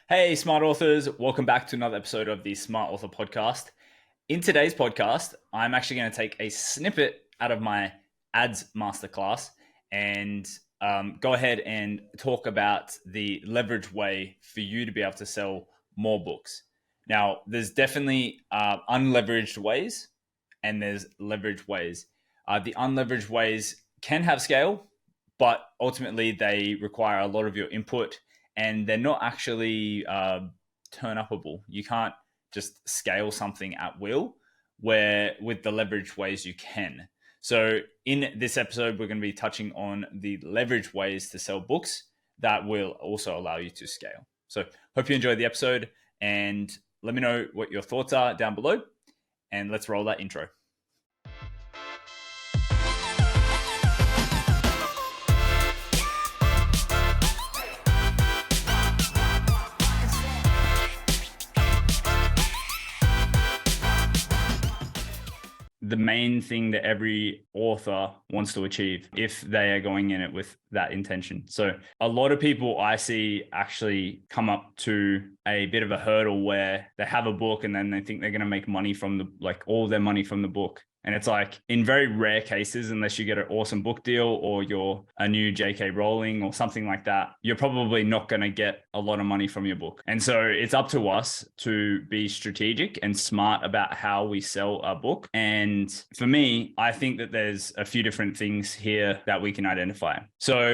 Hey, smart authors, welcome back to another episode of the Smart Author Podcast. In today's podcast, I'm actually going to take a snippet out of my Ads Masterclass and go ahead and talk about the leverage way for you to be able to sell more books. Now, there's definitely unleveraged ways and there's leveraged ways. The unleveraged ways can have scale, but ultimately they require a lot of your input and they're not actually turn-upable. You can't just scale something at will, where with the leverage ways you can. So in this episode, we're going to be touching on the leverage ways to sell books that will also allow you to scale. So hope you enjoyed the episode and let me know what your thoughts are down below and let's roll that intro. The main thing that every author wants to achieve if they are going in it with that intention. So a lot of people I see actually come up to a bit of a hurdle where they have a book and then they think they're going to make money from all their money from the book. And it's like in very rare cases, unless you get an awesome book deal or you're a new JK Rowling or something like that, you're probably not going to get a lot of money from your book. And so it's up to us to be strategic and smart about how we sell our book. And for me, I think that there's a few different things here that we can identify. So,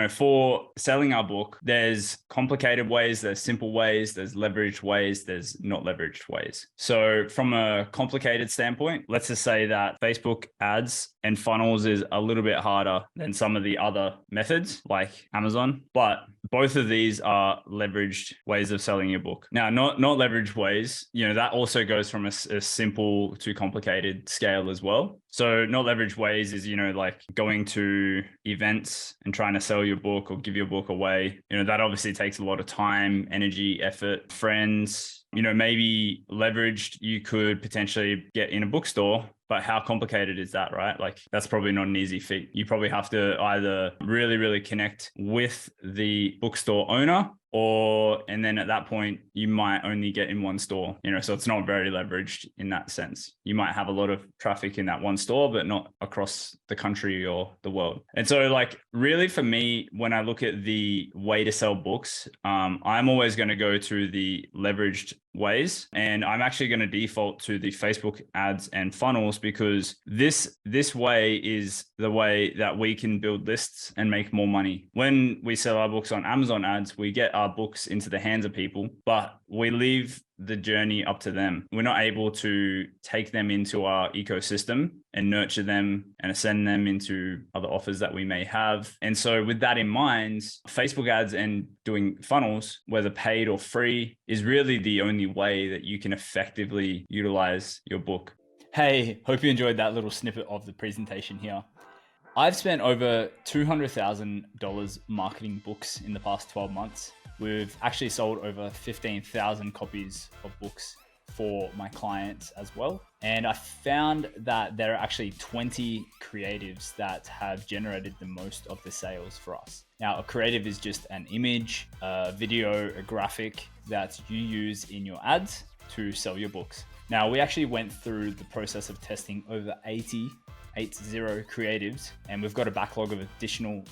for selling our book, there's complicated ways, there's simple ways, there's leveraged ways, there's not leveraged ways. So from a complicated standpoint, let's just say that Facebook ads and funnels is a little bit harder than some of the other methods like Amazon, but both of these are leveraged ways of selling your book. Now, not leveraged ways, that also goes from a simple to complicated scale as well. So not leveraged ways is, like going to events and trying to sell your book or give your book away. That obviously takes a lot of time, energy, effort, friends. Maybe leveraged, you could potentially get in a bookstore, but how complicated is that, right? Like that's probably not an easy feat. You probably have to either really, really connect with the bookstore owner and then at that point, you might only get in one store, so it's not very leveraged in that sense. You might have a lot of traffic in that one store, but not across the country or the world. And so really for me, when I look at the way to sell books, I'm always going to go to the leveraged ways. And I'm actually going to default to the Facebook ads and funnels because this way is the way that we can build lists and make more money. When we sell our books on Amazon ads, we get our books into the hands of people, but we leave the journey up to them. We're not able to take them into our ecosystem and nurture them and send them into other offers that we may have. And so with that in mind, Facebook ads and doing funnels, whether paid or free, is really the only way that you can effectively utilize your book. Hey, hope you enjoyed that little snippet of the presentation here. I've spent over $200,000 marketing books in the past 12 months. We've actually sold over 15,000 copies of books for my clients as well. And I found that there are actually 20 creatives that have generated the most of the sales for us. Now, a creative is just an image, a video, a graphic that you use in your ads to sell your books. Now, we actually went through the process of testing over 80 creatives, and we've got a backlog of additional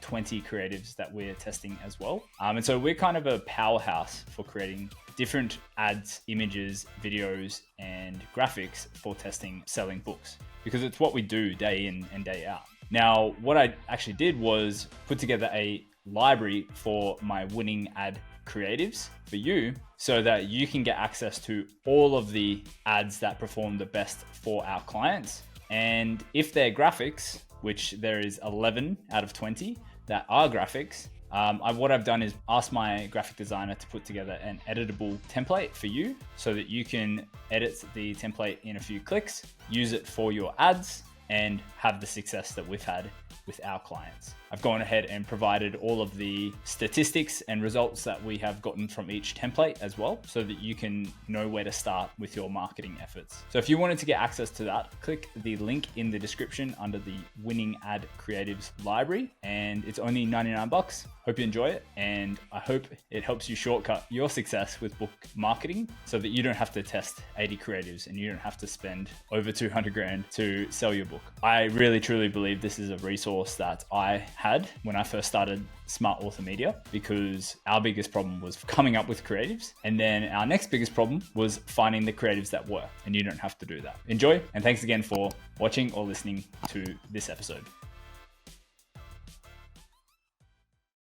20 creatives that we're testing as well. And so we're kind of a powerhouse for creating different ads, images, videos, and graphics for testing selling books because it's what we do day in and day out. Now, what I actually did was put together a library for my winning ad creatives for you so that you can get access to all of the ads that perform the best for our clients. And if they're graphics, which there is 11 out of 20 that are graphics, what I've done is asked my graphic designer to put together an editable template for you so that you can edit the template in a few clicks, use it for your ads, and have the success that we've had with our clients. I've gone ahead and provided all of the statistics and results that we have gotten from each template as well, so that you can know where to start with your marketing efforts. So if you wanted to get access to that, click the link in the description under the Winning Ad Creatives library, and it's only $99. Hope you enjoy it, and I hope it helps you shortcut your success with book marketing so that you don't have to test 80 creatives and you don't have to spend over 200 grand to sell your book. I really truly believe this is a resource that I had when I first started Smart Author Media, because our biggest problem was coming up with creatives, and then our next biggest problem was finding the creatives that work, and you don't have to do that. Enjoy, and thanks again for watching or listening to this episode.